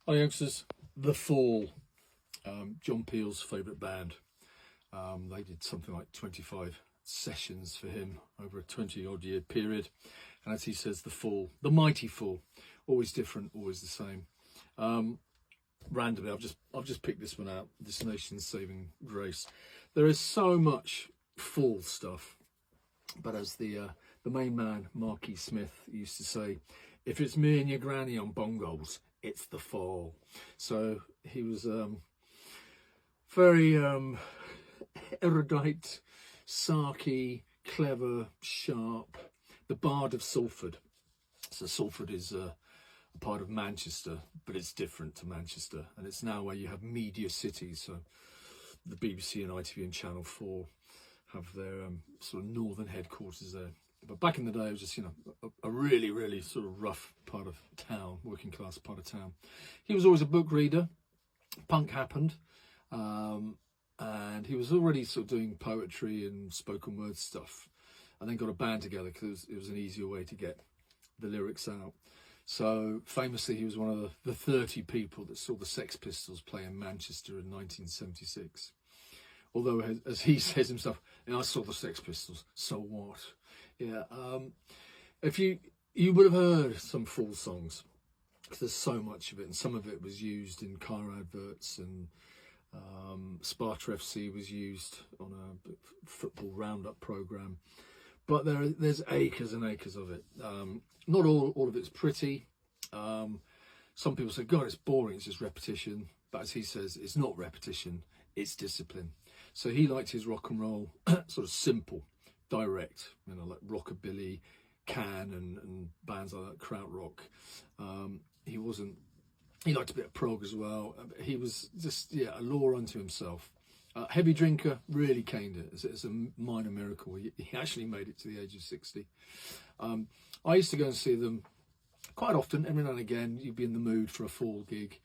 Hi youngsters, The Fall, John Peel's favourite band. They did something like 25 sessions for him over a 20-odd year period. And as he says, The Fall, the mighty fall, always different, always the same. Randomly, I've just picked this one out, This Nation's Saving Grace. There is so much Fall stuff, but as the main man, Marky Smith, used to say, if it's me and your granny on bongos, it's The Fall. So he was very erudite, sarky, clever, sharp, the Bard of Salford. So Salford is a part of Manchester, but it's different to Manchester, and it's now where you have media cities. So the BBC and ITV and Channel 4 have their sort of northern headquarters there. But back in the day, it was just, a really, really sort of rough part of town, working class part of town. He was always a book reader. Punk happened. And he was already sort of doing poetry and spoken word stuff. And then got a band together because it was an easier way to get the lyrics out. So famously, he was one of the 30 people that saw the Sex Pistols play in Manchester in 1976. Although, as he says himself, I saw the Sex Pistols, so what? Yeah, if you would have heard some Fall songs, because there's so much of it, and some of it was used in car adverts, and Sparta FC was used on a football roundup program. But there's acres and acres of it. Not all of it's pretty. Some people say, God, it's boring, it's just repetition. But as he says, it's not repetition, it's discipline. So he liked his rock and roll sort of simple, direct, like Rockabilly, Can and bands like that, Krautrock. He liked a bit of prog as well. He was just, a law unto himself. Heavy drinker, really caned it. It's a minor miracle. He actually made it to the age of 60. I used to go and see them quite often. Every now and again, you'd be in the mood for a Fall gig.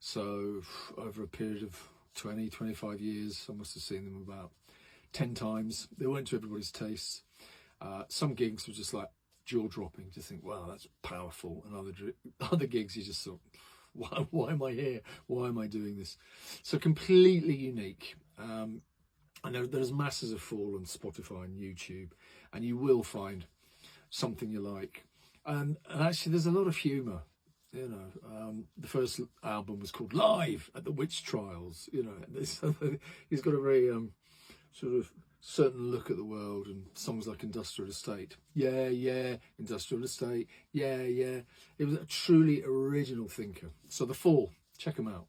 So over a period of 20, 25 years, I must have seen them about 10 times. They weren't to everybody's tastes. Some gigs were just like jaw-dropping, to think, wow, that's powerful. And other gigs, you just thought, why am I here? Why am I doing this? So completely unique. And there's masses of Fall on Spotify and YouTube, and you will find something you like. And actually, there's a lot of humour. The first album was called Live at the Witch Trials. He's got a very sort of certain look at the world, and songs like Industrial Estate. Yeah, Industrial Estate. Yeah. It was a truly original thinker. So The Fall, check him out.